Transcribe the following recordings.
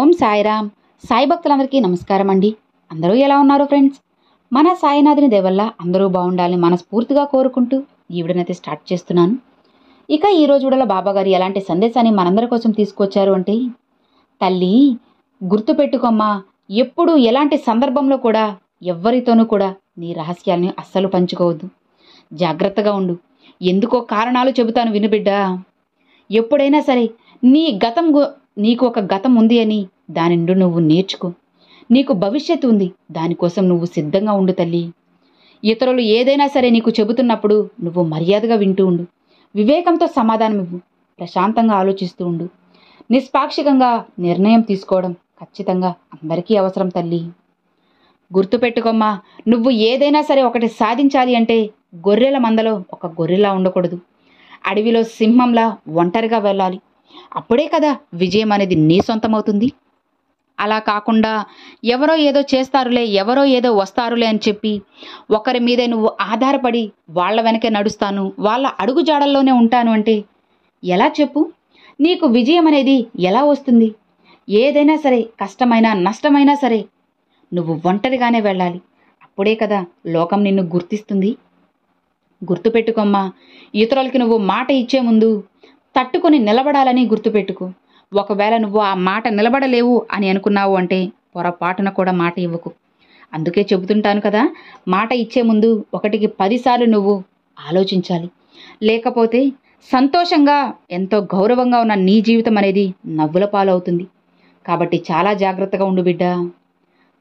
ఓం సాయిరామ్. సాయి భక్తులందరికీ నమస్కారం అండి. అందరూ ఎలా ఉన్నారు ఫ్రెండ్స్? మన సాయినాథుని దయవల్ల అందరూ బాగుండాలని మనస్ఫూర్తిగా కోరుకుంటూ ఈ వీడియోనైతే స్టార్ట్ చేస్తున్నాను. ఇక ఈ రోజు వీడియోలో బాబాగారు ఎలాంటి సందేశాన్ని మనందరి కోసం తీసుకొచ్చారు అంటే, తల్లి గుర్తుపెట్టుకోమ్మా, ఎప్పుడు ఎలాంటి సందర్భంలో కూడా ఎవ్వరితోనూ కూడా నీ రహస్యాల్ని అస్సలు పంచుకోవద్దు. జాగ్రత్తగా ఉండు. ఎందుకో కారణాలు చెబుతాను విను బిడ్డా. ఎప్పుడైనా సరే నీ నీకు ఒక గతం ఉంది అని దాని నుండి నువ్వు నేర్చుకో. నీకు భవిష్యత్తు ఉంది, దానికోసం నువ్వు సిద్ధంగా ఉండు తల్లి. ఇతరులు ఏదైనా సరే నీకు చెబుతున్నప్పుడు నువ్వు మర్యాదగా వింటూ ఉండు. వివేకంతో సమాధానం ఇవ్వు. ప్రశాంతంగా ఆలోచిస్తూ ఉండు. నిష్పాక్షికంగా నిర్ణయం తీసుకోవడం ఖచ్చితంగా అందరికీ అవసరం తల్లి. గుర్తుపెట్టుకోమ్మా, నువ్వు ఏదైనా సరే ఒకటి సాధించాలి అంటే గొర్రెల మందలో ఒక గొర్రెలా ఉండకూడదు. అడవిలో సింహంలా ఒంటరిగా వెళ్ళాలి. అప్పుడే కదా విజయం అనేది నీ సొంతమవుతుంది. అలా కాకుండా ఎవరో ఏదో చేస్తారులే, ఎవరో ఏదో వస్తారులే అని చెప్పి ఒకరి మీదే నువ్వు ఆధారపడి వాళ్ళ వెనకే నడుస్తాను, వాళ్ళ అడుగు జాడల్లోనే ఉంటాను అంటే ఎలా చెప్పు? నీకు విజయం అనేది ఎలా వస్తుంది? ఏదైనా సరే కష్టమైనా నష్టమైనా సరే నువ్వు ఒంటరిగానే వెళ్ళాలి. అప్పుడే కదా లోకం నిన్ను గుర్తిస్తుంది. గుర్తుపెట్టుకోమ్మా, ఇతరులకి నువ్వు మాట ఇచ్చే ముందు తట్టుకొని నిలబడాలని గుర్తుపెట్టుకో. ఒకవేళ నువ్వు ఆ మాట నిలబడలేవు అని అనుకున్నావు అంటే పొరపాటున కూడా మాట ఇవ్వకు. అందుకే చెబుతుంటాను కదా, మాట ఇచ్చే ముందు 1కి 10 సార్లు నువ్వు ఆలోచించాలి. లేకపోతే సంతోషంగా ఎంతో గౌరవంగా ఉన్న నీ జీవితం అనేది నవ్వుల పాలవుతుంది. కాబట్టి చాలా జాగ్రత్తగా ఉండు బిడ్డ.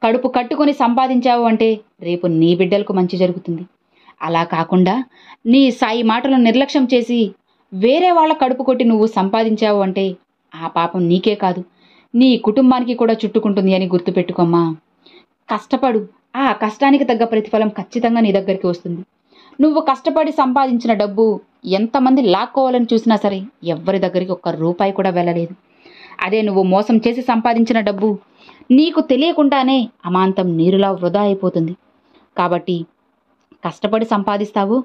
కడుపు కట్టుకొని సంపాదించావు అంటే రేపు నీ బిడ్డలకు మంచి జరుగుతుంది. అలా కాకుండా నీ సాయి మాటలను నిర్లక్ష్యం చేసి వేరే వాళ్ళ కడుపు కొట్టి నువ్వు సంపాదించావు అంటే ఆ పాపం నీకే కాదు, నీ కుటుంబానికి కూడా చుట్టుకుంటుంది అని గుర్తుపెట్టుకోమ్మా. కష్టపడు. ఆ కష్టానికి తగ్గ ప్రతిఫలం ఖచ్చితంగా నీ దగ్గరికి వస్తుంది. నువ్వు కష్టపడి సంపాదించిన డబ్బు ఎంతమంది లాక్కోవాలని చూసినా సరే ఎవ్వరి దగ్గరికి ఒక్క రూపాయి కూడా వెళ్ళలేదు. అదే నువ్వు మోసం చేసి సంపాదించిన డబ్బు నీకు తెలియకుండానే అమాంతం నీరులా వృధా అయిపోతుంది. కాబట్టి కష్టపడి సంపాదిస్తావు,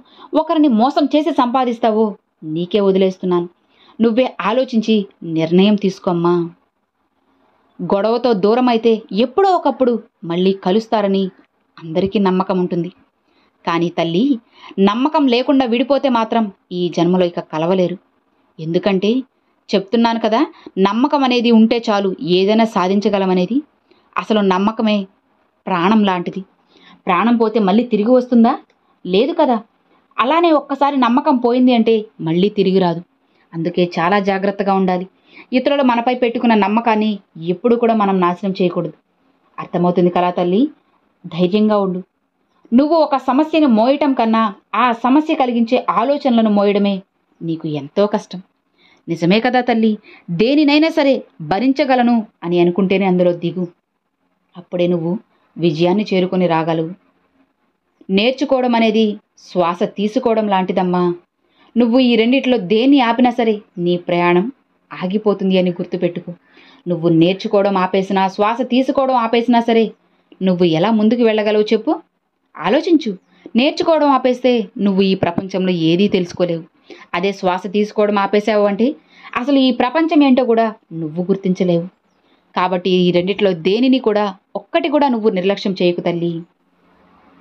ఒకరిని మోసం చేసి సంపాదిస్తావు, నీకే వదిలేస్తున్నాను. నువ్వే ఆలోచించి నిర్ణయం తీసుకోమ్మా. గొడవతో దూరం అయితే ఎప్పుడో ఒకప్పుడు మళ్ళీ కలుస్తారని అందరికీ నమ్మకం ఉంటుంది. కానీ తల్లి, నమ్మకం లేకుండా విడిపోతే మాత్రం ఈ జన్మలో ఇక కలవలేరు. ఎందుకంటే చెప్తున్నాను కదా, నమ్మకం అనేది ఉంటే చాలు ఏదైనా సాధించగలమనేది. అసలు నమ్మకమే ప్రాణం లాంటిది. ప్రాణం పోతే మళ్ళీ తిరిగి వస్తుందా? లేదు కదా. అలానే ఒక్కసారి నమ్మకం పోయింది అంటే మళ్ళీ తిరిగి రాదు. అందుకే చాలా జాగ్రత్తగా ఉండాలి. ఇతరులు మనపై పెట్టుకున్న నమ్మకాన్ని ఎప్పుడు కూడా మనం నాశనం చేయకూడదు. అర్థమవుతుంది కదా తల్లి? ధైర్యంగా ఉండు. నువ్వు ఒక సమస్యను మోయటం కన్నా ఆ సమస్య కలిగించే ఆలోచనలను మోయడమే నీకు ఎంతో కష్టం. నిజమే కదా తల్లి? దేనినైనా సరే భరించగలను అని అనుకుంటేనే అందులో దిగు. అప్పుడే నువ్వు విజయాన్ని చేరుకొని రాగలవు. నేర్చుకోవడం అనేది శ్వాస తీసుకోవడం లాంటిదమ్మా. నువ్వు ఈ రెండిట్లో దేన్ని ఆపినా సరే నీ ప్రయాణం ఆగిపోతుంది అని గుర్తుపెట్టుకో. నువ్వు నేర్చుకోవడం ఆపేసినా, శ్వాస తీసుకోవడం ఆపేసినా సరే నువ్వు ఎలా ముందుకు వెళ్ళగలవు చెప్పు? ఆలోచించు. నేర్చుకోవడం ఆపేస్తే నువ్వు ఈ ప్రపంచంలో ఏదీ తెలుసుకోలేవు. అదే శ్వాస తీసుకోవడం ఆపేసావు అంటే అసలు ఈ ప్రపంచం ఏంటో కూడా నువ్వు గుర్తించలేవు. కాబట్టి ఈ రెండిట్లో దేనిని కూడా ఒక్కటి కూడా నువ్వు నిర్లక్ష్యం చేయకు తల్లి.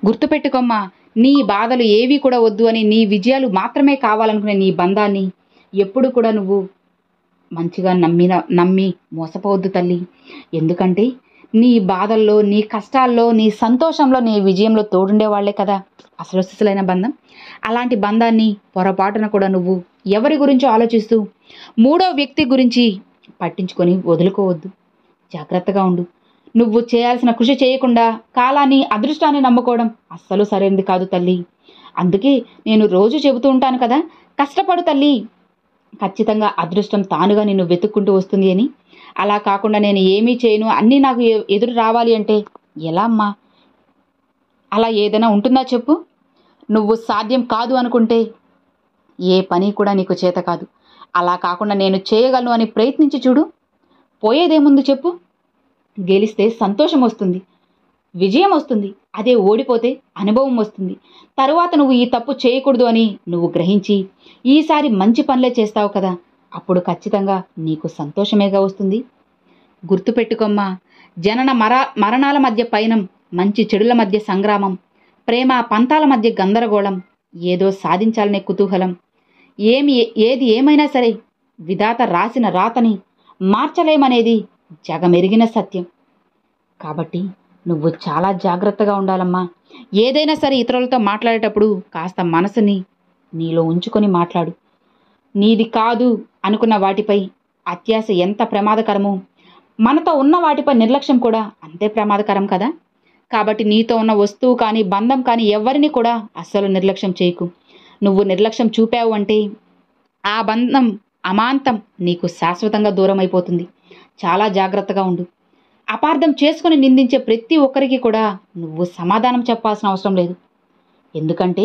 గుర్తుపెట్టుకోమ్మా, నీ బాధలు ఏవి కూడా వద్దు అని, నీ విజయాలు మాత్రమే కావాలనుకునే నీ బంధాన్ని ఎప్పుడు కూడా నువ్వు మంచిగా నమ్మి మోసపోవద్దు తల్లి. ఎందుకంటే నీ బాధల్లో, నీ కష్టాల్లో, నీ సంతోషంలో, నీ విజయంలో తోడుండే వాళ్లే కదా అసలు సిసలైన బంధం. అలాంటి బంధాన్ని పొరపాటున కూడా నువ్వు ఎవరి గురించో ఆలోచిస్తూ 3వ వ్యక్తి గురించి పట్టించుకొని వదులుకోవద్దు. జాగ్రత్తగా ఉండు. నువ్వు చేయాల్సిన కృషి చేయకుండా కాలాన్ని, అదృష్టాన్ని నమ్ముకోవడం అస్సలు సరైనది కాదు తల్లి. అందుకే నేను రోజు చెబుతూ ఉంటాను కదా, కష్టపడు తల్లి, ఖచ్చితంగా అదృష్టం తానుగా నిన్ను వెతుక్కుంటూ వస్తుంది అని. అలా కాకుండా నేను ఏమీ చేయను, అన్నీ నాకు ఎదురు రావాలి అంటే ఎలా అమ్మా? అలా ఏదైనా ఉంటుందా చెప్పు? నువ్వు సాధ్యం కాదు అనుకుంటే ఏ పని కూడా నీకు చేత కాదు. అలా కాకుండా నేను చేయగలను అని ప్రయత్నించి చూడు. పోయేదేముంది చెప్పు? గెలిస్తే సంతోషం వస్తుంది, విజయం వస్తుంది. అదే ఓడిపోతే అనుభవం వస్తుంది. తరువాత నువ్వు ఈ తప్పు చేయకూడదు అని నువ్వు గ్రహించి ఈసారి మంచి పనులే చేస్తావు కదా, అప్పుడు ఖచ్చితంగా నీకు సంతోషమేగా వస్తుంది. గుర్తుపెట్టుకోమ్మా, జనన మరణాల మధ్య పయనం, మంచి చెడుల మధ్య సంగ్రామం, ప్రేమ పంతాల మధ్య గందరగోళం, ఏదో సాధించాలనే కుతూహలం. ఏది ఏమైనా సరే విధాత రాసిన రాతని మార్చలేమనేది జగమెరిగిన సత్యం. కాబట్టి నువ్వు చాలా జాగ్రత్తగా ఉండాలమ్మా. ఏదైనా సరే ఇతరులతో మాట్లాడేటప్పుడు కాస్త మనసుని నీలో ఉంచుకొని మాట్లాడు. నీది కాదు అనుకున్న వాటిపై అత్యాశ ఎంత ప్రమాదకరమో, మనతో ఉన్న వాటిపై నిర్లక్ష్యం కూడా అంతే ప్రమాదకరం కదా. కాబట్టి నీతో ఉన్న వస్తువు కానీ బంధం కానీ ఎవరిని కూడా అస్సలు నిర్లక్ష్యం చేయకు. నువ్వు నిర్లక్ష్యం చూపావు అంటే ఆ బంధం అమాంతం నీకు శాశ్వతంగా దూరం అయిపోతుంది. చాలా జాగ్రత్తగా ఉండు. అపార్థం చేసుకుని నిందించే ప్రతి ఒక్కరికి కూడా నువ్వు సమాధానం చెప్పాల్సిన అవసరం లేదు. ఎందుకంటే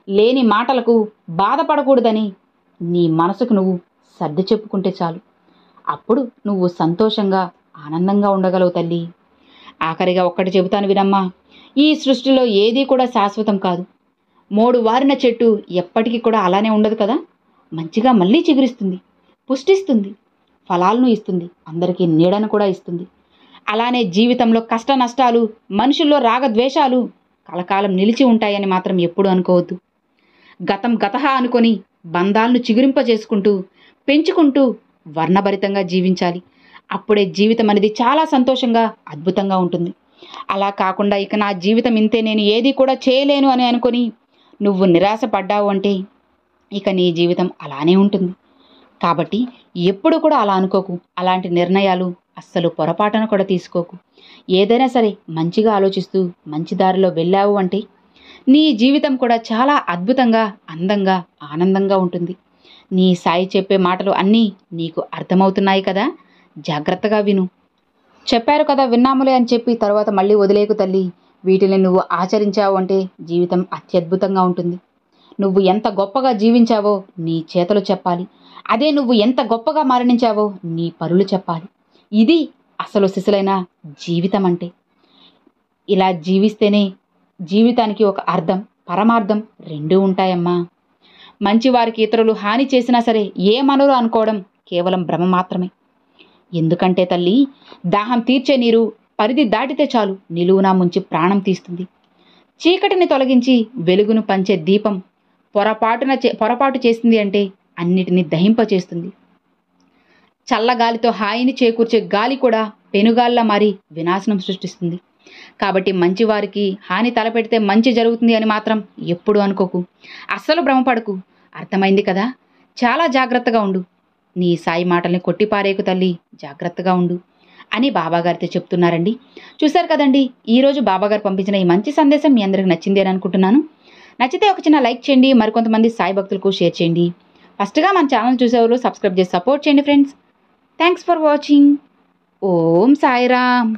లేని మాటలకు బాధపడకూడదని నీ మనసుకు నువ్వు సర్ది చెప్పుకుంటే చాలు. అప్పుడు నువ్వు సంతోషంగా ఆనందంగా ఉండగలవు తల్లి. ఆఖరిగా ఒక్కటి చెబుతాను వినమ్మా. ఈ సృష్టిలో ఏదీ కూడా శాశ్వతం కాదు. మోడు వారిన చెట్టు ఎప్పటికీ కూడా అలానే ఉండదు కదా. మంచిగా మళ్ళీ చిగురిస్తుంది, పుష్టిస్తుంది, ఫలాలను ఇస్తుంది, అందరికీ నీడను కూడా ఇస్తుంది. అలానే జీవితంలో కష్ట నష్టాలు, మనుషుల్లో రాగద్వేషాలు కలకాలం నిలిచి ఉంటాయని మాత్రం ఎప్పుడూ అనుకోవద్దు. గతం గతహ అనుకొని బంధాలను చిగురింపజేసుకుంటూ పెంచుకుంటూ వర్ణభరితంగా జీవించాలి. అప్పుడే జీవితం అనేది చాలా సంతోషంగా అద్భుతంగా ఉంటుంది. అలా కాకుండా ఇక నా జీవితం ఇంతే, నేను ఏది కూడా చేయలేను అని అనుకొని నువ్వు నిరాశ పడ్డావు అంటే ఇక నీ జీవితం అలానే ఉంటుంది. కాబట్టి ఎప్పుడు కూడా అలా అనుకోకు. అలాంటి నిర్ణయాలు అస్సలు పొరపాటున కూడా తీసుకోకు. ఏదైనా సరే మంచిగా ఆలోచిస్తూ మంచి దారిలో వెళ్ళావు అంటే నీ జీవితం కూడా చాలా అద్భుతంగా, అందంగా, ఆనందంగా ఉంటుంది. నీ సాయి చెప్పే మాటలు అన్నీ నీకు అర్థమవుతున్నాయి కదా. జాగ్రత్తగా విను. చెప్పారు కదా విన్నాములే అని చెప్పి తర్వాత మళ్ళీ వదిలేకు తల్లి. వీటిని నువ్వు ఆచరించావు అంటే జీవితం అత్యద్భుతంగా ఉంటుంది. నువ్వు ఎంత గొప్పగా జీవించావో నీ చేతలు చెప్పాలి. అదే నువ్వు ఎంత గొప్పగా మరణించావో నీ పరులు చెప్పాలి. ఇది అసలు సిసలైన జీవితం అంటే. ఇలా జీవిస్తేనే జీవితానికి ఒక అర్థం, పరమార్థం రెండూ ఉంటాయమ్మా. మంచివారికి ఇతరులు హాని చేసినా సరే ఏమనరు అనుకోవడం కేవలం భ్రమ మాత్రమే. ఎందుకంటే తల్లి, దాహం తీర్చే నీరు పరిధి దాటితే చాలు నిలువునా ముంచి ప్రాణం తీస్తుంది. చీకటిని తొలగించి వెలుగును పంచే దీపం పొరపాటు చేసింది అంటే అన్నిటినీ దహింపచేస్తుంది. చల్లగాలితో హాయిని చేకూర్చే గాలి కూడా పెనుగాల్లా మారి వినాశనం సృష్టిస్తుంది. కాబట్టి మంచివారికి హాని తలపెడితే మంచి జరుగుతుంది అని మాత్రం ఎప్పుడూ అనుకోకు. అస్సలు భ్రమపడకు. అర్థమైంది కదా. చాలా జాగ్రత్తగా ఉండు. నీ సాయి మాటల్ని కొట్టిపారేకు తల్లి. జాగ్రత్తగా ఉండు అని బాబాగారితో చెప్తున్నారండి. చూశారు కదండి, ఈరోజు బాబాగారు పంపించిన ఈ మంచి సందేశం మీ అందరికి నచ్చింది అని అనుకుంటున్నాను. నచ్చితే ఒక చిన్న లైక్ చేయండి, మరికొంతమంది సాయి భక్తులకు షేర్ చేయండి. ఫస్ట్గా మన ఛానల్ చూసేవాళ్ళు సబ్స్క్రైబ్ చేసి సపోర్ట్ చేయండి friends. Thanks for watching. Om Sairam.